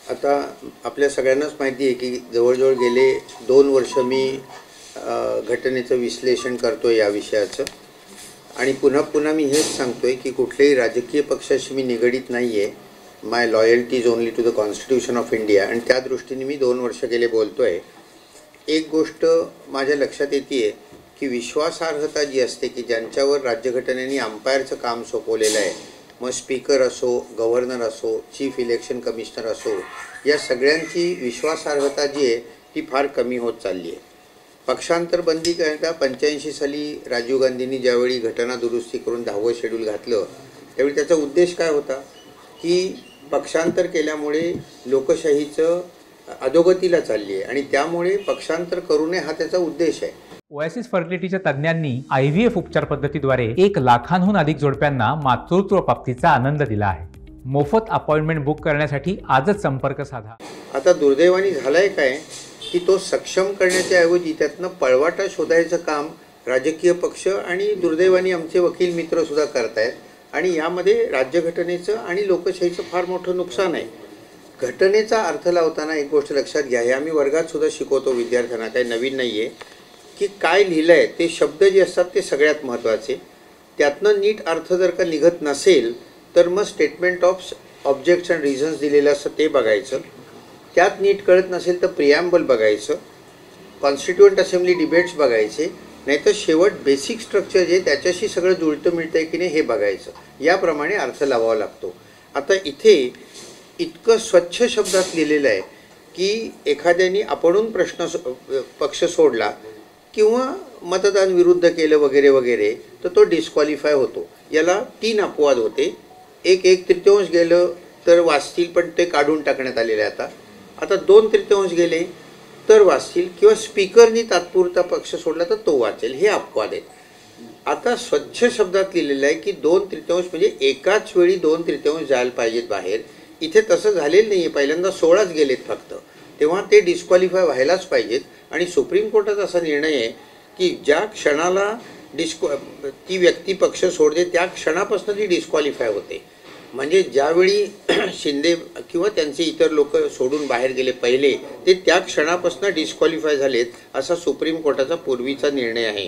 आता आपल्या सगळ्यांनाच माहिती आहे की जवळजवळ गेले 2 वर्ष मी घटनेचं विश्लेषण करतो या विषयाचं आणि पुन्हा पुन्हा मी हेच सांगतोय की कुठल्याही राजकीय पक्षाशी मी निगडीत नाही आहे. My loyalty is only to the constitution of India आणि त्या दृष्टीने मी 2 वर्ष गेले बोलतोय. एक गोष्ट माझ्या लक्षात येते की विश्वासार्हता जी असते की ज्यांच्यावर राज्यघटनेने अंपायरचं काम सोपवलेलं आहे, मग स्पीकर असो, गव्हर्नर असो, चीफ इलेक्शन कमिशनर असो, या सगळ्यांची विश्वासार्हता जी आहे ती फार कमी होत चालली आहे. पक्षांतर बंदी करता 85 साली राजीव गांधींनी ज्यावेळी घटना दुरुस्ती करून 10वं शेड्यूल घातलं त्यावेळी त्याचा उद्देश काय होता की पक्षांतर केल्यामुळे लोकशाहीचं अधोगतीला चालली आहे आणि त्यामुळे पक्षांतर करू नये हा त्याचा उद्देश आहे. ओएसिस फर्टिलिटीच्या तज्ज्ञांनी IVF उपचार पद्धतीद्वारे 1 लाखांहून अधिक जोडप्यांना मातृत्व प्राप्तीचा आनंद दिला आहे. मोफत अपॉइंटमेंट बुक करण्यासाठी आजच संपर्क साधा. आता दुर्दैवाने झालंय काय की तो सक्षम करण्याच्या ऐवजी त्यातनं पळवाटा शोधायचं काम राजकीय पक्ष आणि दुर्दैवाने आमचे वकील मित्र सुद्धा करतायत आणि यामध्ये राज्यघटनेचं आणि लोकशाहीचं फार मोठं नुकसान आहे. घटनेचा अर्थ लावताना एक गोष्ट लक्षात घ्या, हे आम्ही वर्गात सुद्धा शिकवतो विद्यार्थ्यांना, काही नवीन नाही आहे की काय लिहिलं आहे ते शब्द जे असतात ते सगळ्यात महत्त्वाचे. त्यातनं नीट अर्थ जर का निघत नसेल तर मग statement of objects and reasons दिलेलं असतं ते बघायचं. त्यात नीट कळत नसेल तर प्रिॲम्बल बघायचं, कॉन्स्टिट्युएंट असेंब्ली डिबेट्स बघायचे, नाहीतर शेवट बेसिक स्ट्रक्चर जे त्याच्याशी सगळं जुळतं मिळतं आहे की नाही हे बघायचं. याप्रमाणे अर्थ लावावा लागतो. आता इथे इतकं स्वच्छ शब्दात लिहिलेलं आहे की एखाद्याने आपणून पक्ष सोडला किंवा मतदान विरुद्ध केलं वगैरे वगैरे तर तो डिस्क्वालिफाय होतो. याला 3 अपवाद होते. एक तृतीयांश गेलं तर वाचतील पण ते काढून टाकण्यात आलेले आहे. आता 2 तृतीयांश गेले तर वाचतील किंवा स्पीकरनी तात्पुरता पक्ष सोडला तर तो वाचेल, हे अपवाद आहेत. आता स्वच्छ शब्दात लिहिलेलं आहे की 2 तृतीयांश म्हणजे एकाच वेळी 2 तृतीयांश जायला पाहिजेत बाहेर. इथे तसं झालेलं नाही आहे. पहिल्यांदा 16च गेलेत फक्त, तेव्हा ते डिस्क्वालिफाय व्हायलाच पाहिजेत. आणि सुप्रीम कोर्टाचा असा निर्णय आहे की ज्या क्षणाला ती व्यक्ती पक्ष सोडते त्या क्षणापासून ती डिस्क्वालिफाय होते. म्हणजे ज्यावेळी शिंदे किंवा त्यांचे इतर लोक सोडून बाहेर गेले पहिले ते त्या क्षणापासून डिस्क्वालिफाय झालेत असा सुप्रीम कोर्टाचा पूर्वीचा निर्णय आहे.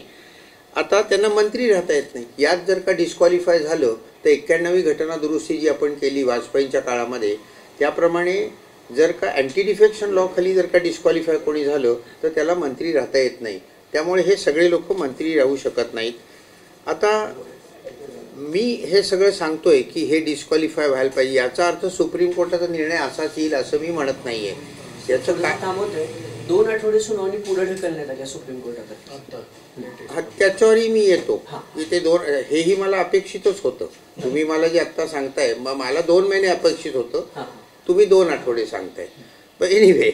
आता त्यांना मंत्री राहता येत नाही. यात जर का डिस्क्वालिफाय झालं तर 91वी घटना दुरुस्ती जी आपण केली वाजपेयींच्या काळामध्ये त्याप्रमाणे जर का अँटी डिफेक्शन लॉ खाली जर का डिस्क्वालिफाय कोणी झालं तर त्याला मंत्री राहता येत नाही. त्यामुळे हे सगळे लोक मंत्री राहू शकत नाहीत. आता मी हे सगळं सांगतोय की हे डिस्क्वालिफाय व्हायला पाहिजे याचा अर्थ सुप्रीम कोर्टाचा निर्णय असाच येईल असं मी म्हणत नाही आहे. याचं काय 2 आठवडे सुनावणी पुढे ढकलण्यात आली सुप्रीम कोर्टात. त्याच्यावरही मी येतो की ते हेही मला अपेक्षितच होतं. तुम्ही मला जे आत्ता सांगताय मग मला 2 महिने अपेक्षित होतं, तुम्ही 2 आठवडे सांगताय. पण एनिवे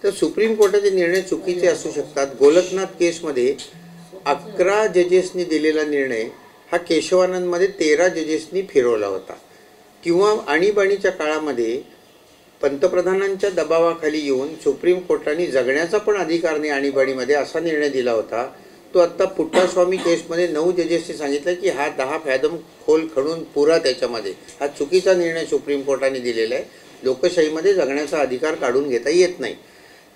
तर सुप्रीम कोर्टाचे निर्णय चुकीचे असू शकतात. गोलकनाथ केसमध्ये 11 जजेसनी दिलेला निर्णय हा केशवानंदमध्ये 13 जजेसनी फिरवला होता. किंवा आणीबाणीच्या काळामध्ये पंतप्रधानांच्या दबावाखाली येऊन सुप्रीम कोर्टाने जगण्याचा पण अधिकार नाही आणीबाणीमध्ये असा निर्णय दिला होता. तो आत्ता पुट्टास्वामी केसमध्ये 9 जजेसनी सांगितलं की हा 10 फॅदम खोल खणून पुरा त्याच्यामध्ये हा चुकीचा निर्णय सुप्रीम कोर्टाने दिलेला आहे. लोकशाहीमध्ये जगण्याचा अधिकार काढून घेता येत नाही.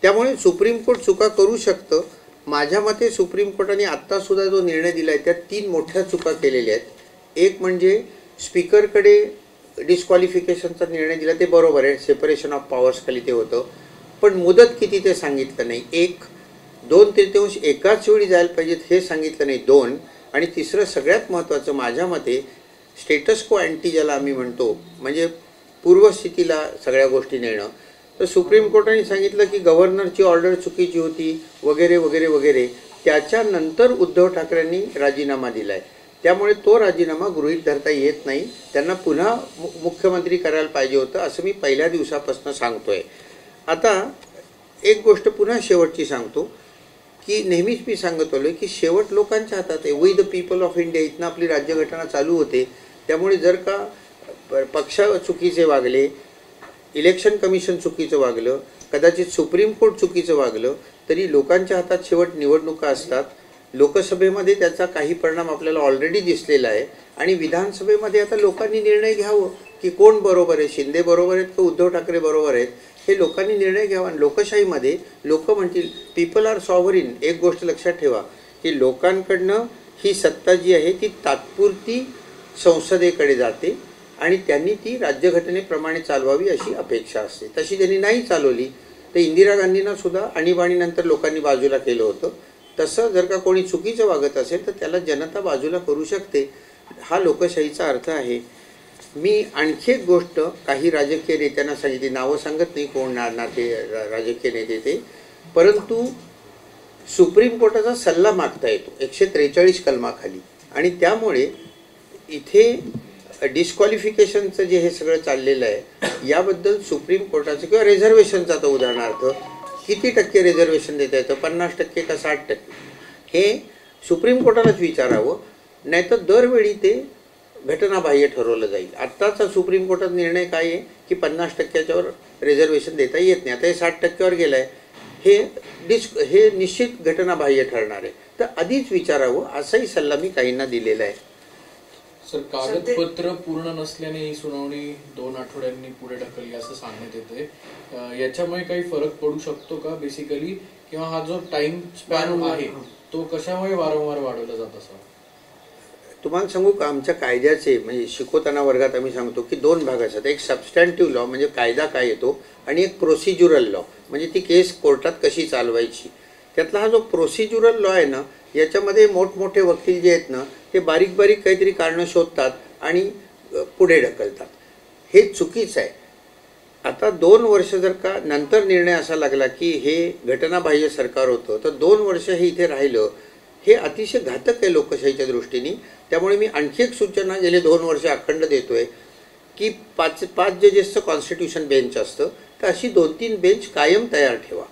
त्यामुळे सुप्रीम कोर्ट चुका करू शकतं. माझ्या मते सुप्रीम कोर्टाने आत्तासुद्धा जो निर्णय दिला आहे त्यात 3 मोठ्या चुका केलेल्या आहेत. एक म्हणजे स्पीकरकडे डिस्क्वालिफिकेशनचा निर्णय दिला ते बरोबर आहे, सेपरेशन ऑफ पॉवर्स खाली ते होतं, पण मुदत किती ते सांगितलं नाही. 2 तृतीयांश एकाच वेळी जायला पाहिजेत हे सांगितलं नाही 2. आणि तिसरं सगळ्यात महत्त्वाचं माझ्या मते स्टेटस को अँटी ज्याला आम्ही म्हणतो म्हणजे पूर्वस्थितीला सगळ्या गोष्टी नेणं. तर सुप्रीम कोर्टाने सांगितलं की गव्हर्नरची ऑर्डर चुकीची होती वगैरे वगैरे वगैरे. त्याच्यानंतर उद्धव ठाकरेंनी राजीनामा दिला आहे. त्यामुळे तो राजीनामा गृहीत धरता येत नाही. त्यांना पुन्हा मुख्यमंत्री करायला पाहिजे होतं असं मी पहिल्या दिवसापासून सांगतोय. आता एक गोष्ट पुन्हा शेवटची सांगतो की नेहमीच मी सांगत आलोय की शेवट लोकांच्या हातात आहे. We the people of India इथनं आपली राज्यघटना चालू होते. त्यामुळे जर का पक्ष चुकीचे वागले, इलेक्शन कमिशन चुकीचं वागलं, कदाचित सुप्रीम कोर्ट चुकीचं वागलं तरी लोकांच्या हातात शेवट निवडणुका असतात. लोकसभेमध्ये त्याचा काही परिणाम आपल्याला ऑलरेडी दिसलेला आहे आणि विधानसभेमध्ये आता लोकांनी निर्णय घ्यावं की कोण बरोबर आहे, शिंदे बरोबर आहेत का उद्धव ठाकरे बरोबर आहेत. हे लोकांनी निर्णय घ्यावा. लोकशाहीमध्ये लोक म्हणतील, पीपल आर सॉव्हरीन. एक गोष्ट लक्षात ठेवा की लोकांकडनं ही सत्ता जी आहे ती तात्पुरती संसदेकडे जाते आणि त्यांनी ती राज्यघटनेप्रमाणे चालवावी अशी अपेक्षा असते. तशी त्यांनी नाही चालवली तर इंदिरा गांधींना सुद्धा आणीबाणीनंतर लोकांनी बाजूला केलं होतं. तसं जर का कोणी चुकीचं वागत असेल तर त्याला जनता बाजूला करू शकते. हा लोकशाहीचा अर्थ आहे. मी आणखी एक गोष्ट काही राजकीय नेत्यांना सांगितली, नावं सांगत नाही कोण नाते राजकीय नेते ते, परंतु सुप्रीम कोर्टाचा सल्ला मागता येतो 143 कलमाखाली आणि त्यामुळे इथे डिस्क्वालिफिकेशनचं जे हे सगळं चाललेलं आहे याबद्दल सुप्रीम कोर्टाचं किंवा रिझर्वेशनचा तो उदाहरणार्थ किती टक्के रिझर्वेशन देता येतं, 50% का 60%, हे सुप्रीम कोर्टालाच विचारावं. नाहीतर दरवेळी ते घटनाबाह्य ठरवलं जाईल. आत्ताचा सुप्रीम कोर्टाचा निर्णय काय आहे की 50%च्यावर रिझर्वेशन देता येत नाही. आता हे 60%वर गेलं आहे. हे निश्चित घटनाबाह्य ठरणार आहे. तर आधीच विचारावं असाही सल्ला मी काहींना दिलेला आहे. सर, कागदपत्र पूर्ण नसल्याने ही सुनावणी 2 आठवड्यांनी पुढे ढकलली असं सांगण्यात येते. याच्यामुळे काही फरक पडू शकतो का बेसिकली, किंवा हा जो टाइम स्पॅन आहे तो कशामुळे वारंवार वाढवला जात असा? तुम्हाला सांगू का, आमच्या कायद्याचे म्हणजे शिकवताना वर्गात आम्ही सांगतो की 2 भाग असतात. एक सबस्टॅन्टिव्ह लॉ म्हणजे कायदा काय येतो आणि एक प्रोसिज्युरल लॉ म्हणजे ती केस कोर्टात कशी चालवायची. त्यातला हा जो प्रोसिज्युरल लॉ आहे ना, याच्यामध्ये मोठमोठे वकील जे आहेत ना ते बारीक बारीक काहीतरी कारणं शोधतात आणि पुढे ढकलतात. हे चुकीचं आहे. आता 2 वर्ष जर का नंतर निर्णय असा लागला की हे घटनाबाह्य सरकार होतं तर 2 वर्ष हे इथे राहिलं, हे अतिशय घातक आहे लोकशाहीच्या दृष्टीने. त्यामुळे मी आणखी एक सूचना गेले 2 वर्ष अखंड देतोय की 5 जजेसचं कॉन्स्टिट्यूशन बेंच असतं, तर अशी 2-3 बेंच कायम तयार ठेवा.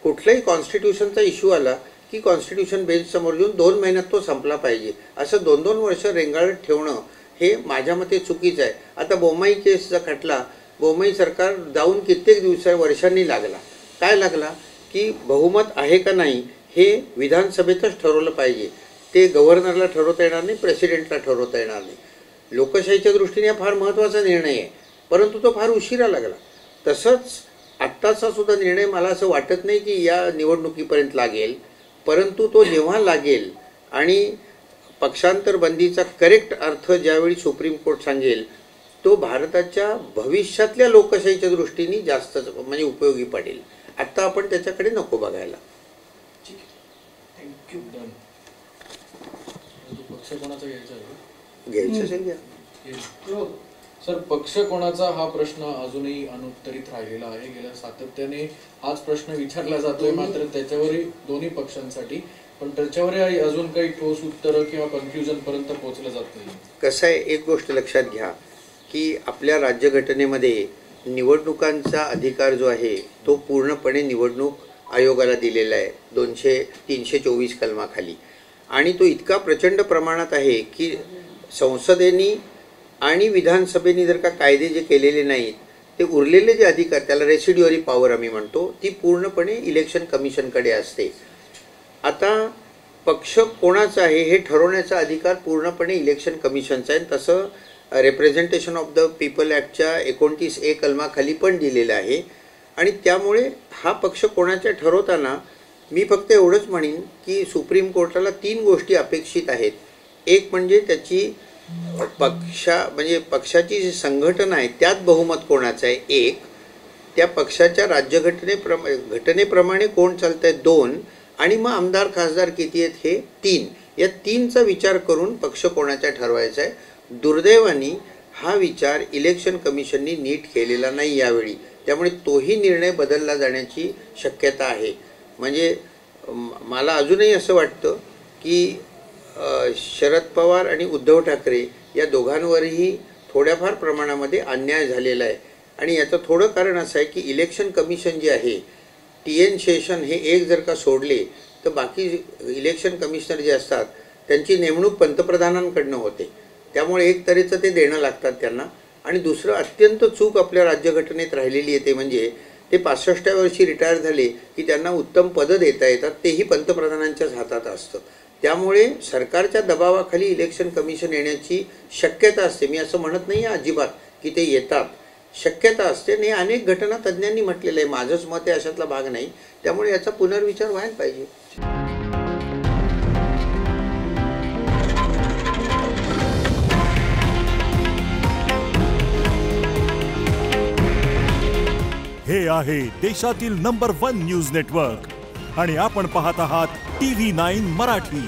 कुठलाही कॉन्स्टिट्यूशनचा इश्यू आला की कॉन्स्टिट्यूशन बेंच समोर येऊन 2 महिन्यात तो संपला पाहिजे. असं 2-2 वर्ष रेंगाळत ठेवणं हे माझ्या मते चुकीचं आहे. आता बोमाई केसचा खटला बोमाई सरकार जाऊन कित्येक वर्षांनी लागला. काय लागला की बहुमत आहे का नाही हे विधानसभेतच ठरवलं पाहिजे. ते गव्हर्नरला ठरवता येणार नाही, प्रेसिडेंटला ठरवता येणार नाही. लोकशाहीच्या दृष्टीने हा फार महत्त्वाचा निर्णय आहे, परंतु तो फार उशिरा लागला. तसंच आत्ताचा सुद्धा निर्णय मला असं वाटत नाही की या निवडणुकीपर्यंत लागेल, परंतु तो जेव्हा लागेल आणि पक्षांतर बंदीचा करेक्ट अर्थ ज्यावेळी सुप्रीम कोर्ट सांगेल तो भारताच्या भविष्यातल्या लोकशाहीच्या दृष्टीने जास्त म्हणजे उपयोगी पडेल. आत्ता आपण त्याच्याकडे नको बघायला. थँक्यू. डन. पक्ष कोणाचा घ्यायचा आहे? घ्यायचं असेल घ्या. सर, पक्ष कोणाचा हा प्रश्न अजूनही अनुत्तरित राहिलेला आहे. गेल्या सातत्याने हाच प्रश्न विचारला जातोय, मात्र त्याच्यावरही दोन्ही पक्षांसाठी, पण त्याच्यावरही अजून काही ठोस उत्तर किंवा कन्फ्युजन पर्यंत पोहोचलं जात नाही. कसं आहे, एक गोष्ट लक्षात घ्या की आपल्या राज्यघटनेमध्ये निवडणुकांचा अधिकार जो आहे तो पूर्णपणे निवडणूक आयोगाला दिलेला आहे 324 कलमाखाली. आणि तो इतका प्रचंड प्रमाणात आहे की संसदेनी आणि विधानसभेने जर का कायदे जे केलेले नाहीत ते उरलेले जे अधिकार, त्याला रेसिड्युअरी पॉवर आम्ही म्हणतो, ती पूर्णपणे इलेक्शन कमिशनकडे असते. आता पक्ष कोणाचा आहे हे ठरवण्याचा अधिकार पूर्णपणे इलेक्शन कमिशनचा आहे. तसं रिप्रेझेंटेशन ऑफ द पीपल ॲक्टच्या 29A कलमाखाली पण दिलेलं आहे. आणि त्यामुळे हा पक्ष कोणाच्या ठरवताना मी फक्त एवढंच म्हणेन की सुप्रीम कोर्टाला 3 गोष्टी अपेक्षित आहेत. एक म्हणजे त्याची म्हणजे पक्षाची जी संघटना आहे त्यात बहुमत कोणाचं आहे, एक त्या पक्षाच्या घटनेप्रमाणे कोण चालत आहे, 2 आणि मग आमदार खासदार किती आहेत हे 3. या 3चा विचार करून पक्ष कोणाचा ठरवायचा आहे. दुर्दैवाने हा विचार इलेक्शन कमिशननी नीट केलेला नाही यावेळी, त्यामुळे तोही निर्णय बदलला जाण्याची शक्यता आहे. म्हणजे मला अजूनही असं वाटतं की शरद पवार आणि उद्धव ठाकरे या दोघांवरही थोड्याफार प्रमाणामध्ये अन्याय झालेला आहे. आणि याचं थोडं कारण असं आहे की इलेक्शन कमिशन जे आहे, TN शेषन हे एक जर का सोडले तर बाकी इलेक्शन कमिशनर जे असतात त्यांची नेमणूक पंतप्रधानांकडनं होते. त्यामुळे एक तऱ्हेचं ते देणं लागतात त्यांना. आणि दुसरं अत्यंत चूक आपल्या राज्यघटनेत राहिलेली आहे ते म्हणजे ते 65व्या वर्षी रिटायर झाले की त्यांना उत्तम पदं देता येतात, तेही पंतप्रधानांच्याच हातात असतं. त्यामुळे सरकारच्या दबावाखाली इलेक्शन कमिशन येण्याची शक्यता असते. मी असं म्हणत नाही आहे अजिबात की ते येतात, शक्यता असते आणि अनेक घटना तज्ज्ञांनी म्हटलेलं आहे. माझंच मत आहे अशातला भाग नाही. त्यामुळे याचा पुनर्विचार व्हायला पाहिजे. हे आहे देशातील नंबर 1 न्यूज नेटवर्क आणि आपण पाहत आहात TV9 मराठी.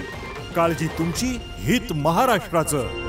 काळजी तुमची, हित महाराष्ट्राचं.